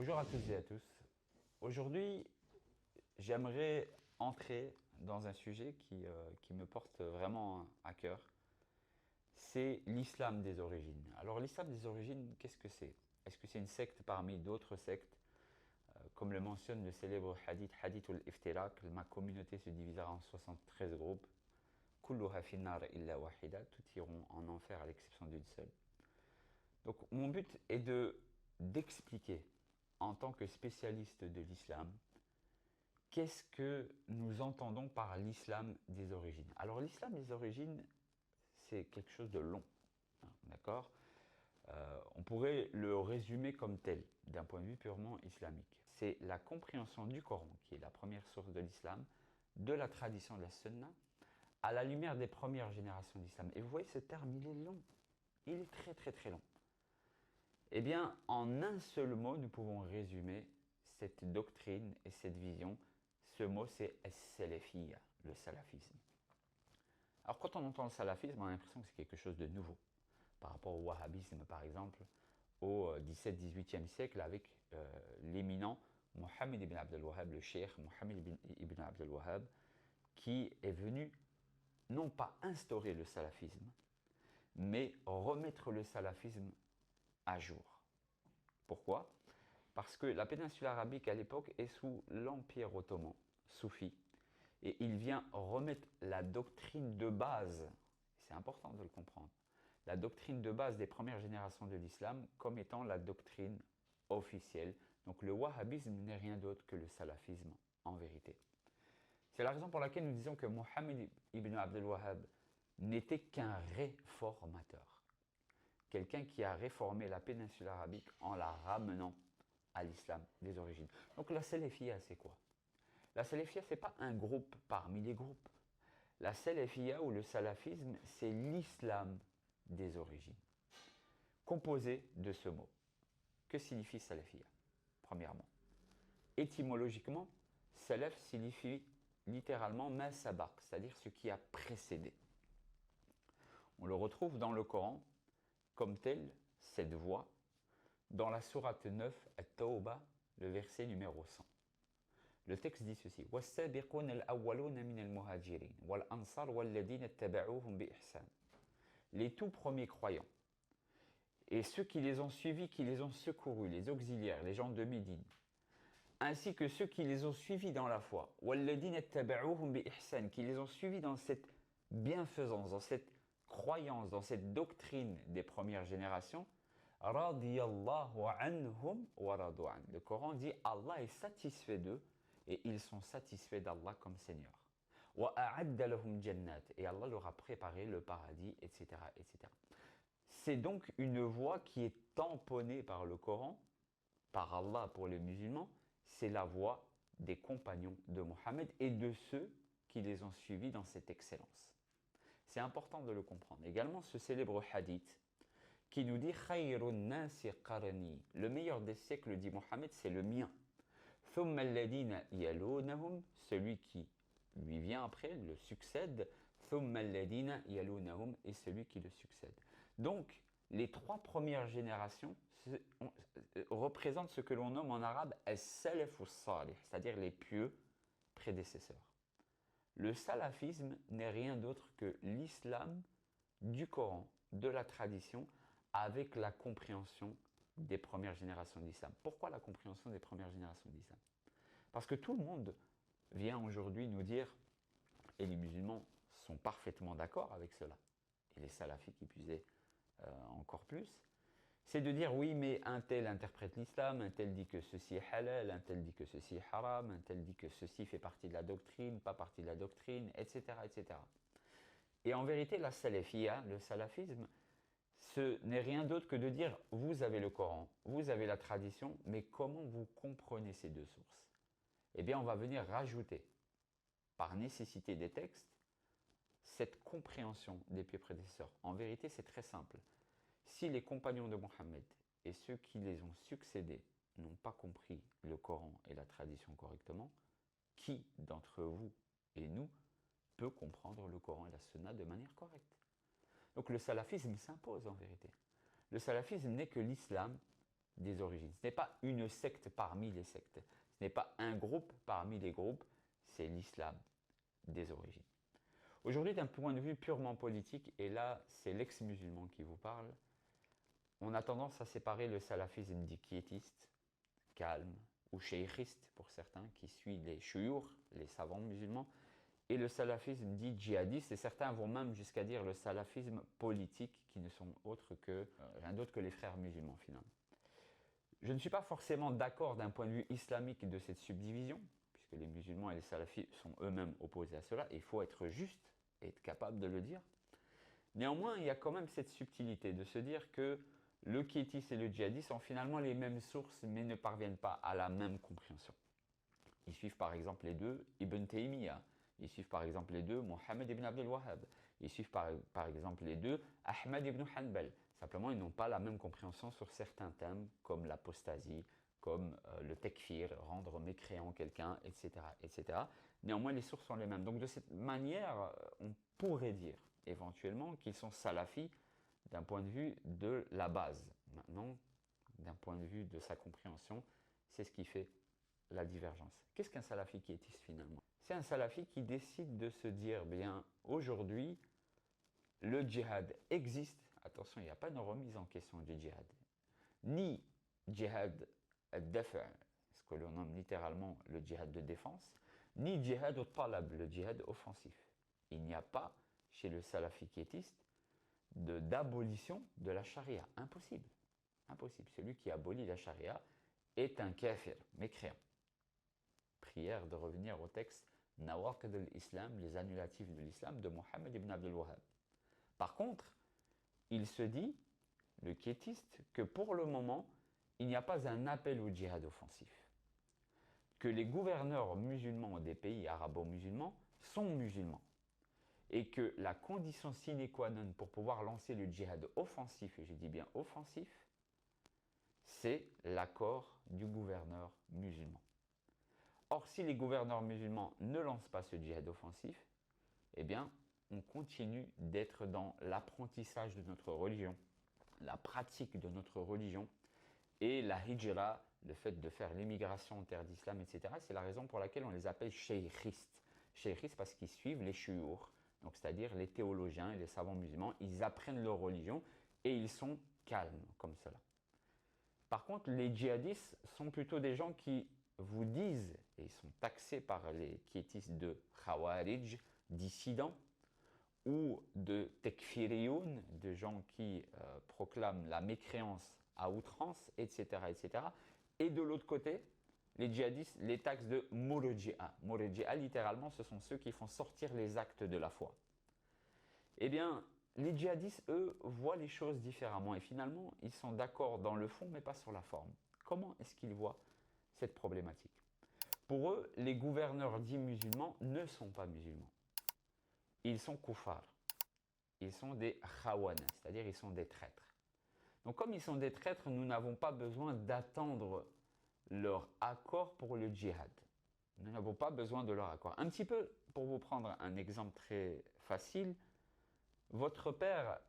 Bonjour à toutes et à tous. Aujourd'hui, j'aimerais entrer dans un sujet qui me porte vraiment à cœur. C'est l'islam des origines. Alors l'islam des origines, qu'est-ce que c'est? Est-ce que c'est une secte parmi d'autres sectes? Comme le mentionne le célèbre hadith al-Iftirak, ma communauté se divisera en 73 groupes. Kulluha finnar illa wahida, tous iront en enfer à l'exception d'une seule. Donc mon but est d'expliquer en tant que spécialiste de l'islam, qu'est-ce que nous entendons par l'islam des origines? Alors l'islam des origines, c'est quelque chose de long, d'accord? On pourrait le résumer comme tel, d'un point de vue purement islamique. C'est la compréhension du Coran, qui est la première source de l'islam, de la tradition de la sunna, à la lumière des premières générations d'islam. Et vous voyez, ce terme, il est long. Il est très très très long. Eh bien, en un seul mot, nous pouvons résumer cette doctrine et cette vision. Ce mot, c'est as-salafiyya, le salafisme. Alors, quand on entend le salafisme, on a l'impression que c'est quelque chose de nouveau. Par rapport au wahhabisme, par exemple, au 17-18e siècle, avec l'éminent Mohammed ibn Abdel Wahhab, le cheikh Mohammed ibn Abdel Wahhab, qui est venu non pas instaurer le salafisme, mais remettre le salafisme à jour. Pourquoi? Parce que la péninsule arabique à l'époque est sous l'Empire ottoman, soufi, et il vient remettre la doctrine de base, c'est important de le comprendre, la doctrine de base des premières générations de l'islam comme étant la doctrine officielle. Donc le wahhabisme n'est rien d'autre que le salafisme en vérité. C'est la raison pour laquelle nous disons que Mohammed ibn Abdel Wahhab n'était qu'un réformateur. Quelqu'un qui a réformé la péninsule arabique en la ramenant à l'islam des origines. Donc la salafiyya, c'est quoi? La salafiyya, ce n'est pas un groupe parmi les groupes. La salafiyya ou le salafisme, c'est l'islam des origines, composé de ce mot. Que signifie salafiyya? Premièrement, étymologiquement, salaf signifie littéralement ma sabaq, c'est-à-dire ce qui a précédé. On le retrouve dans le Coran comme tel, cette voix, dans la sourate 9, At-Tawbah, le verset numéro 100. Le texte dit ceci: وَالسَّابِقُونَ الْأَوَّلُونَ مِنَ الْمُهَاجِرِينَ وَالْأَنصَارُ وَالَّذِينَ اتَّبَعُوهُمْ بِإِحْسَانٍ. Les tout premiers croyants et ceux qui les ont suivis, qui les ont secourus, les auxiliaires, les gens de Médine, ainsi que ceux qui les ont suivis dans la foi, وَالَّذِينَ اتَّبَعُوهُمْ بِإِحْسَانٍ, qui les ont suivis dans cette bienfaisance, dans cette croyance, dans cette doctrine des premières générations. Radiyallahu anhum wa radu an. Le Coran dit Allah est satisfait d'eux et ils sont satisfaits d'Allah comme Seigneur. Wa a'adda lahum jannat, et Allah leur a préparé le paradis, etc., etc. C'est donc une voie qui est tamponnée par le Coran, par Allah pour les musulmans. C'est la voie des compagnons de Mohammed et de ceux qui les ont suivis dans cette excellence. C'est important de le comprendre. Également ce célèbre hadith qui nous dit Khayrun nasi qarni, le meilleur des siècles, dit Mohammed, c'est le mien. Thumma alladhina yalunahum, celui qui lui vient après, le succède. Thumma alladhina yalunahum, et celui qui le succède. Donc, les trois premières générations représentent ce que l'on nomme en arabe as-salaf as-salih, c'est-à-dire les pieux prédécesseurs. Le salafisme n'est rien d'autre que l'islam du Coran, de la tradition, avec la compréhension des premières générations d'islam. Pourquoi la compréhension des premières générations d'islam? Parce que tout le monde vient aujourd'hui nous dire, et les musulmans sont parfaitement d'accord avec cela, et les salafis qui puisaient encore plus, c'est de dire oui, mais un tel interprète l'islam, un tel dit que ceci est halal, un tel dit que ceci est haram, un tel dit que ceci fait partie de la doctrine, pas partie de la doctrine, etc., etc. Et en vérité, la salafiyya, le salafisme, ce n'est rien d'autre que de dire vous avez le Coran, vous avez la tradition, mais comment vous comprenez ces deux sources? Eh bien, on va venir rajouter, par nécessité des textes, cette compréhension des pieux prédécesseurs. En vérité, c'est très simple. Si les compagnons de Mohammed et ceux qui les ont succédés n'ont pas compris le Coran et la tradition correctement, qui d'entre vous et nous peut comprendre le Coran et la Sunna de manière correcte? Donc le salafisme s'impose en vérité. Le salafisme n'est que l'islam des origines. Ce n'est pas une secte parmi les sectes. Ce n'est pas un groupe parmi les groupes. C'est l'islam des origines. Aujourd'hui, d'un point de vue purement politique, et là, c'est l'ex-musulman qui vous parle, on a tendance à séparer le salafisme dit quiétiste, calme, ou cheikhriste pour certains, qui suit les chouyours, les savants musulmans, et le salafisme dit djihadiste, et certains vont même jusqu'à dire le salafisme politique, qui ne sont autres que, rien d'autre que les frères musulmans finalement. Je ne suis pas forcément d'accord d'un point de vue islamique de cette subdivision, puisque les musulmans et les salafis sont eux-mêmes opposés à cela, et il faut être juste et être capable de le dire. Néanmoins, il y a quand même cette subtilité de se dire que le quiétiste et le djihadiste ont finalement les mêmes sources, mais ne parviennent pas à la même compréhension. Ils suivent par exemple les deux Ibn Taymiyyah, ils suivent par exemple les deux Mohammed ibn Abdel Wahhab, ils suivent par exemple les deux Ahmad ibn Hanbal. Simplement, ils n'ont pas la même compréhension sur certains thèmes, comme l'apostasie, comme le tekfir, rendre mécréant quelqu'un, etc., etc. Néanmoins, les sources sont les mêmes. Donc de cette manière, on pourrait dire éventuellement qu'ils sont salafis d'un point de vue de la base. Maintenant, d'un point de vue de sa compréhension, c'est ce qui fait la divergence. Qu'est-ce qu'un salafi quiétiste finalement? C'est un salafi qui décide de se dire, bien, aujourd'hui, le djihad existe. Attention, il n'y a pas de remise en question du djihad. Ni djihad al-dafa', ce que l'on nomme littéralement le djihad de défense, ni djihad al-talab, le djihad offensif. Il n'y a pas, chez le salafi quiétiste, d'abolition de la charia. Impossible. Impossible. Celui qui abolit la charia est un kafir, mécréant. Prière de revenir au texte Nawaqid al-Islam, les annulatifs de l'islam de Mohammed ibn Abdel Wahhab. Par contre, il se dit, le quiétiste, que pour le moment, il n'y a pas un appel au djihad offensif. Que les gouverneurs musulmans des pays arabo-musulmans sont musulmans. Et que la condition sine qua non pour pouvoir lancer le djihad offensif, et je dis bien offensif, c'est l'accord du gouverneur musulman. Or, si les gouverneurs musulmans ne lancent pas ce djihad offensif, eh bien, on continue d'être dans l'apprentissage de notre religion, la pratique de notre religion, et la hijra, le fait de faire l'émigration en terre d'islam, etc. C'est la raison pour laquelle on les appelle cheikhistes. Cheikhistes parce qu'ils suivent les chouyours, donc c'est-à-dire les théologiens et les savants musulmans, ils apprennent leur religion et ils sont calmes comme cela. Par contre, les djihadistes sont plutôt des gens qui vous disent, et ils sont taxés par les quiétistes de khawarij, dissidents, ou de tekfiriyoun, de gens qui proclament la mécréance à outrance, etc., etc. Et de l'autre côté, les djihadistes les taxent de murji'a. Murji'a, littéralement, ce sont ceux qui font sortir les actes de la foi. Eh bien, les djihadistes, eux, voient les choses différemment et finalement, ils sont d'accord dans le fond, mais pas sur la forme. Comment est-ce qu'ils voient cette problématique? Pour eux, les gouverneurs dits musulmans ne sont pas musulmans. Ils sont koufars. Ils sont des khawana, c'est-à-dire ils sont des traîtres. Donc comme ils sont des traîtres, nous n'avons pas besoin d'attendre leur accord pour le djihad. Nous n'avons pas besoin de leur accord. Un petit peu, pour vous prendre un exemple très facile, votre père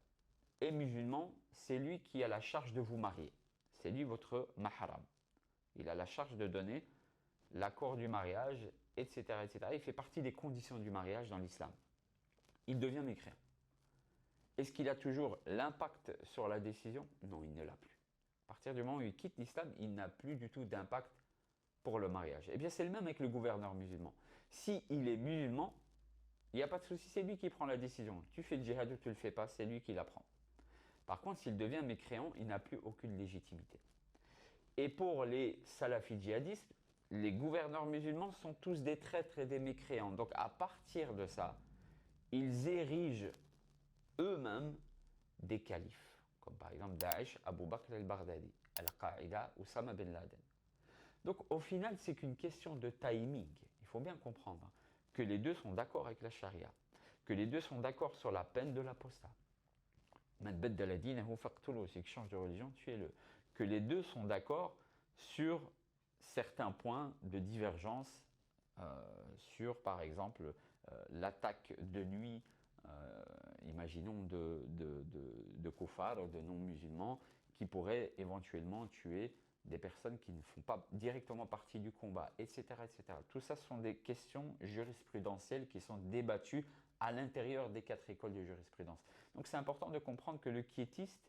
est musulman, c'est lui qui a la charge de vous marier. C'est lui votre mahram. Il a la charge de donner l'accord du mariage, etc., etc. Il fait partie des conditions du mariage dans l'islam. Il devient mécréant. Est-ce qu'il a toujours l'impact sur la décision? Non, il ne l'a plus. À partir du moment où il quitte l'islam, il n'a plus du tout d'impact pour le mariage. Eh bien, c'est le même avec le gouverneur musulman. S'il est musulman, il n'y a pas de souci, c'est lui qui prend la décision. Tu fais le djihad ou tu ne le fais pas, c'est lui qui la prend. Par contre, s'il devient mécréant, il n'a plus aucune légitimité. Et pour les salafis djihadistes, les gouverneurs musulmans sont tous des traîtres et des mécréants. Donc à partir de ça, ils érigent eux-mêmes des califes, comme par exemple Daesh, Abu Bakr al-Baghdadi, Al-Qaïda, Oussama bin Laden. Donc au final, c'est qu'une question de timing. Il faut bien comprendre que les deux sont d'accord avec la charia, que les deux sont d'accord sur la peine de l'apostat. Si tu changes de religion, tuez-le. Que les deux sont d'accord sur certains points de divergence, sur par exemple l'attaque de nuit, imaginons de koufars, de non-musulmans, qui pourraient éventuellement tuer des personnes qui ne font pas directement partie du combat, etc., etc. Tout ça sont des questions jurisprudentielles qui sont débattues à l'intérieur des 4 écoles de jurisprudence. Donc c'est important de comprendre que le quiétiste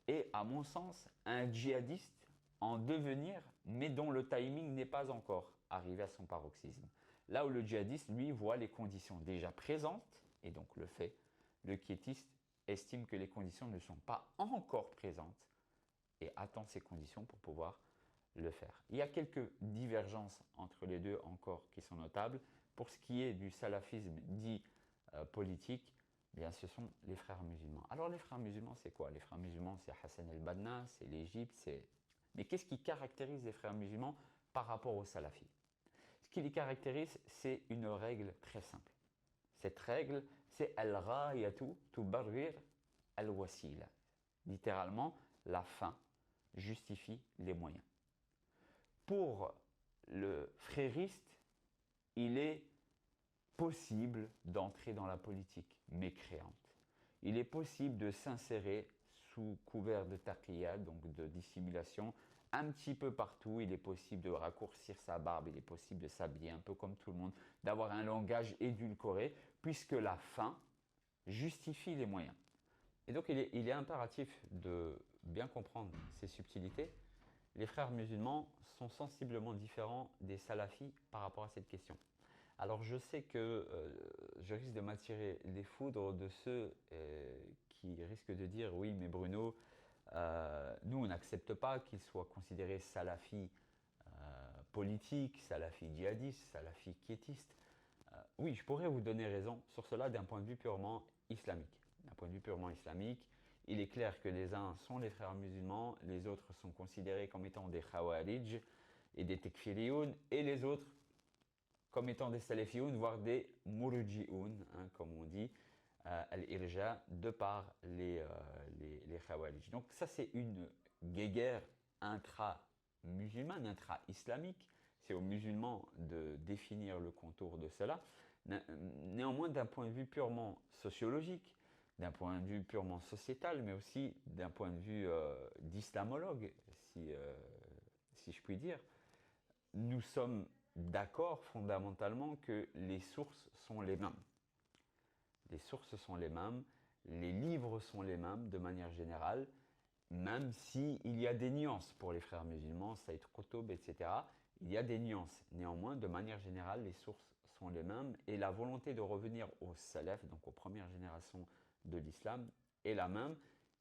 est, à mon sens, un djihadiste en devenir, mais dont le timing n'est pas encore arrivé à son paroxysme. Là où le djihadiste, lui, voit les conditions déjà présentes, et donc le fait, le quiétiste estime que les conditions ne sont pas encore présentes et attend ces conditions pour pouvoir le faire. Il y a quelques divergences entre les deux encore qui sont notables. Pour ce qui est du salafisme dit politique, bien, ce sont les frères musulmans. Alors les frères musulmans, c'est quoi? Les frères musulmans, c'est Hassan el-Banna, c'est l'Égypte, c'est... Mais qu'est-ce qui caractérise les frères musulmans par rapport aux salafis? Ce qui les caractérise, c'est une règle très simple. Cette règle, c'est al-ghayatu tubarrir al-wasila. Littéralement, la fin justifie les moyens. Pour le frériste, il est possible d'entrer dans la politique mécréante. Il est possible de s'insérer sous couvert de taqiyya, donc de dissimulation, un petit peu partout. Il est possible de raccourcir sa barbe, il est possible de s'habiller un peu comme tout le monde, d'avoir un langage édulcoré, puisque la fin justifie les moyens. Et donc il est impératif de bien comprendre ces subtilités. Les frères musulmans sont sensiblement différents des salafis par rapport à cette question. Alors je sais que je risque de m'attirer les foudres de ceux qui risquent de dire oui mais Bruno, nous on n'accepte pas qu'il soit considéré salafi politique, salafi djihadiste, salafi quiétiste. Oui, je pourrais vous donner raison sur cela d'un point de vue purement islamique. D'un point de vue purement islamique, il est clair que les uns sont les frères musulmans, les autres sont considérés comme étant des khawarij et des tekfiriyoun, et les autres comme étant des salafioun, voire des murji'oun, hein, comme on dit, al-irja, de par les khawarij. Donc ça, c'est une guéguerre intra-musulmane, intra-islamique. C'est aux musulmans de définir le contour de cela. Néanmoins, d'un point de vue purement sociologique, d'un point de vue purement sociétal, mais aussi d'un point de vue d'islamologue, si je puis dire, nous sommes d'accord fondamentalement que les sources sont les mêmes. Les sources sont les mêmes, les livres sont les mêmes de manière générale, même s'il y a des nuances pour les frères musulmans, Saïd Qutb, etc. Il y a des nuances. Néanmoins, de manière générale, les sources sont les mêmes et la volonté de revenir aux salaf, donc aux premières générations de l'islam, est la même.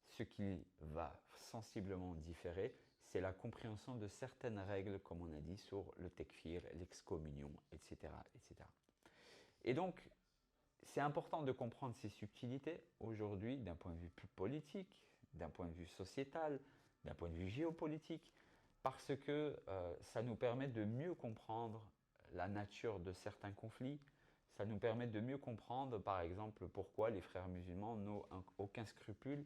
Ce qui va sensiblement différer, c'est la compréhension de certaines règles, comme on a dit, sur le tekfir, l'excommunion, etc., etc. Et donc, c'est important de comprendre ces subtilités aujourd'hui d'un point de vue plus politique, d'un point de vue sociétal, d'un point de vue géopolitique, parce que ça nous permet de mieux comprendre la nature de certains conflits, ça nous permet de mieux comprendre, par exemple, pourquoi les frères musulmans n'ont aucun scrupule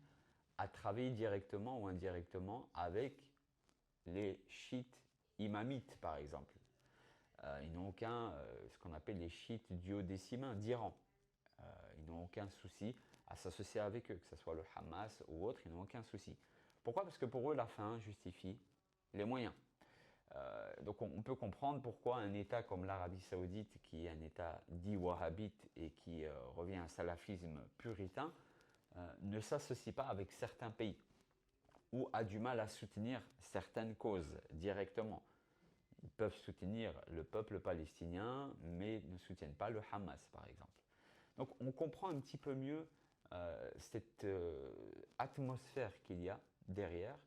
à travailler directement ou indirectement avec les chiites imamites, par exemple. Ils n'ont aucun, ce qu'on appelle les chiites duodécimains d'Iran. Ils n'ont aucun souci à s'associer avec eux, que ce soit le Hamas ou autre, ils n'ont aucun souci. Pourquoi? Parce que pour eux, la fin justifie les moyens. Donc on peut comprendre pourquoi un État comme l'Arabie Saoudite, qui est un État dit wahhabite et qui revient à un salafisme puritain, ne s'associe pas avec certains pays ou a du mal à soutenir certaines causes directement. Ils peuvent soutenir le peuple palestinien, mais ne soutiennent pas le Hamas, par exemple. Donc on comprend un petit peu mieux cette atmosphère qu'il y a derrière,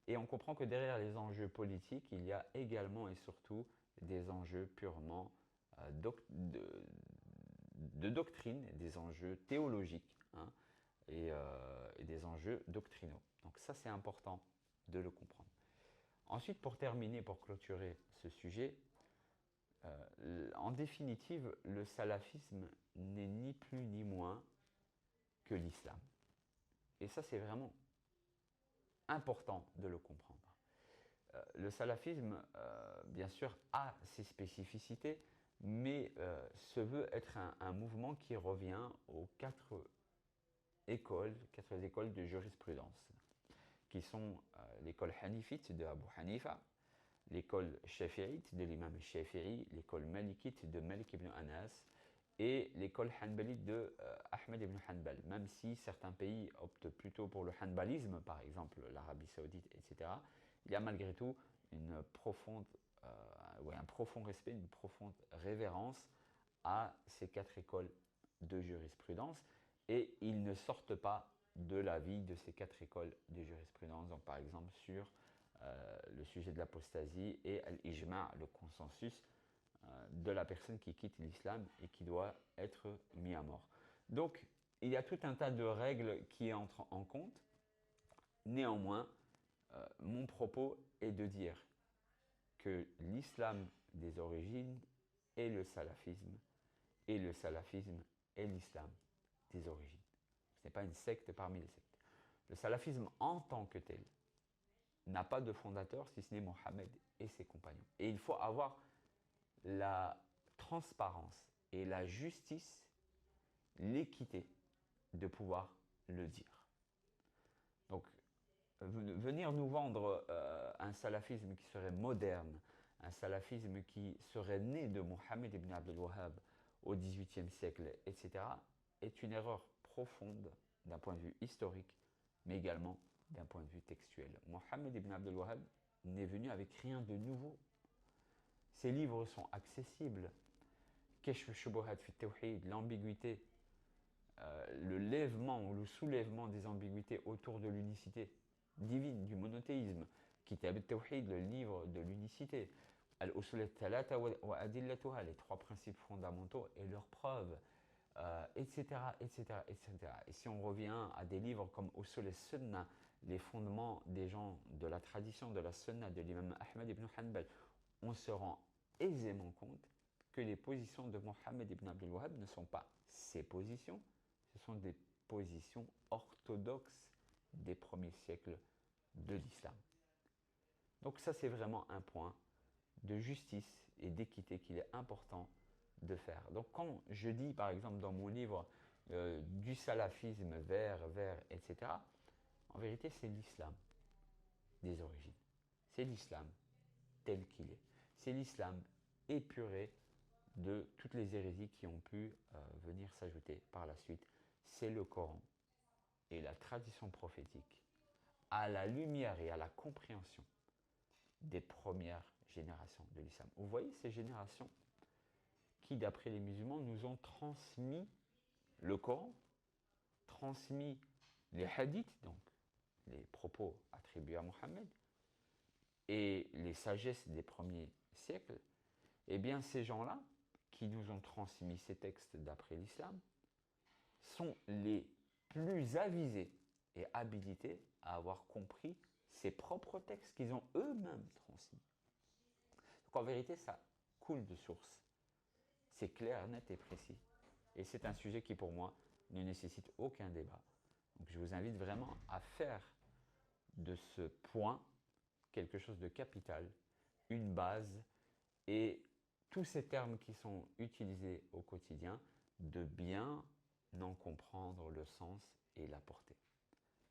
et on comprend que derrière les enjeux politiques, il y a également et surtout des enjeux purement de doctrine, des enjeux théologiques, hein, et des enjeux doctrinaux. Donc ça, c'est important de le comprendre. Ensuite, pour terminer, pour clôturer ce sujet, en définitive, le salafisme n'est ni plus ni moins que l'islam. Et ça, c'est vraiment important de le comprendre. Le salafisme, bien sûr, a ses spécificités, mais se veut être un mouvement qui revient aux quatre écoles de jurisprudence, qui sont l'école hanifite de Abu Hanifa, l'école shafi'ite de l'imam Shafi'i, l'école malikite de Malik ibn Anas et l'école hanbalite de Ahmed ibn Hanbal. Même si certains pays optent plutôt pour le hanbalisme, par exemple l'Arabie saoudite, etc., il y a malgré tout un profond respect, une profonde révérence à ces 4 écoles de jurisprudence et ils ne sortent pas de l'avis de ces 4 écoles de jurisprudence. Donc par exemple sur le sujet de l'apostasie et l'ijma', le consensus de la personne qui quitte l'islam et qui doit être mis à mort. Donc il y a tout un tas de règles qui entrent en compte. Néanmoins, mon propos est de dire que l'islam des origines est le salafisme et le salafisme est l'islam des origines. Ce n'est pas une secte parmi les sectes. Le salafisme en tant que tel n'a pas de fondateur si ce n'est Mohammed et ses compagnons. Et il faut avoir la transparence et la justice, l'équité de pouvoir le dire. Donc, venir nous vendre un salafisme qui serait moderne, un salafisme qui serait né de Mohammed ibn Abdel Wahhab au XVIIIe siècle, etc., est une erreur profonde d'un point de vue historique, mais également d'un point de vue textuel. Mohammed ibn Abdel Wahhab n'est venu avec rien de nouveau. Ses livres sont accessibles. Kashf al-Shubuhat fi al-Tawhid, l'ambiguïté, le lèvement ou le soulèvement des ambiguïtés autour de l'unicité divine, du monothéisme. Kitab al-Tawhid, le livre de l'unicité. Al-Usul al-Thalata wa Adillatuha, les 3 principes fondamentaux et leurs preuves, etc., etc., etc. Et si on revient à des livres comme Usul al-Sunnah, les fondements des gens de la tradition de la Sunnah de l'imam Ahmed ibn Hanbal, on se rend aisément compte que les positions de Mohammed ibn Abdel Wahhab ne sont pas ses positions, ce sont des positions orthodoxes des premiers siècles de l'islam. Donc ça, c'est vraiment un point de justice et d'équité qu'il est important de faire. Donc quand je dis, par exemple, dans mon livre, du salafisme vers, etc., en vérité, c'est l'islam des origines. C'est l'islam tel qu'il est. C'est l'islam épuré de toutes les hérésies qui ont pu venir s'ajouter par la suite. C'est le Coran et la tradition prophétique à la lumière et à la compréhension des premières générations de l'islam. Vous voyez ces générations qui, d'après les musulmans, nous ont transmis le Coran, transmis les hadiths, donc les propos attribués à Mohammed, et les sagesses des premiers siècles. Eh bien, ces gens-là, qui nous ont transmis ces textes d'après l'islam, sont les plus avisés et habilités à avoir compris ces propres textes qu'ils ont eux-mêmes transmis. Donc en vérité, ça coule de source. C'est clair, net et précis. Et c'est un sujet qui, pour moi, ne nécessite aucun débat. Donc je vous invite vraiment à faire de ce point quelque chose de capital, une base, et tous ces termes qui sont utilisés au quotidien, de bien en comprendre le sens et la portée.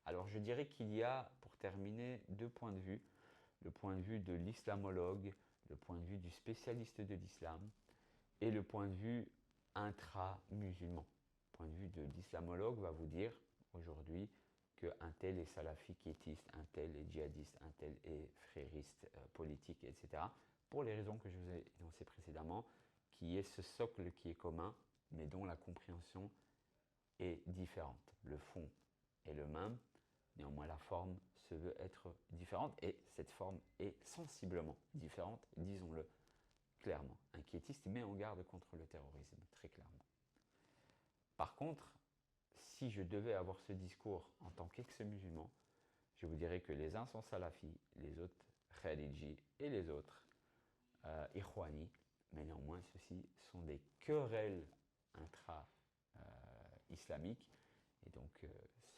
Alors je dirais qu'il y a, pour terminer, 2 points de vue. Le point de vue de l'islamologue, le point de vue du spécialiste de l'islam et le point de vue intra-musulman. Le point de vue de l'islamologue va vous dire aujourd'hui qu'un tel est salafi quiétiste, un tel est djihadiste, un tel est frériste, politique, etc. Pour les raisons que je vous ai énoncées précédemment, qui est ce socle qui est commun, mais dont la compréhension est différente. Le fond est le même, néanmoins la forme se veut être différente, et cette forme est sensiblement différente, disons-le clairement. Un quiétiste met en garde contre le terrorisme, très clairement. Par contre, si je devais avoir ce discours en tant qu'ex-musulman, je vous dirais que les uns sont salafis, les autres khalidji et les autres ikhwani, mais néanmoins ceux-ci sont des querelles intra-islamiques, et donc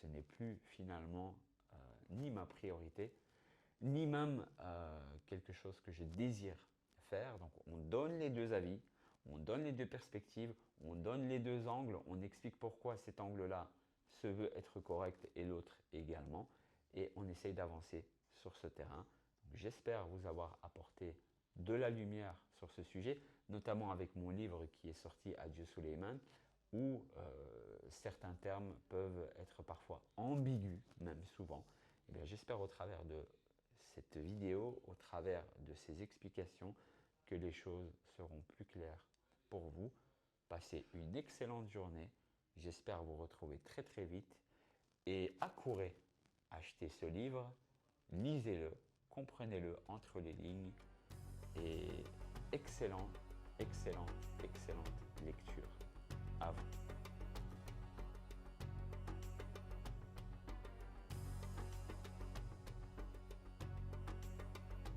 ce n'est plus finalement ni ma priorité, ni même quelque chose que je désire faire. Donc on donne les 2 avis, on donne les 2 perspectives, on donne les 2 angles, on explique pourquoi cet angle-là se veut être correct et l'autre également. et on essaye d'avancer sur ce terrain. J'espère vous avoir apporté de la lumière sur ce sujet, notamment avec mon livre qui est sorti Adieu Suleiman, où certains termes peuvent être parfois ambigus, même souvent. Eh bien, j'espère au travers de cette vidéo, au travers de ces explications, que les choses seront plus claires pour vous. Passez une excellente journée. J'espère vous retrouver très très vite. Et accourez acheter ce livre, lisez-le, comprenez-le entre les lignes. Et excellent, excellent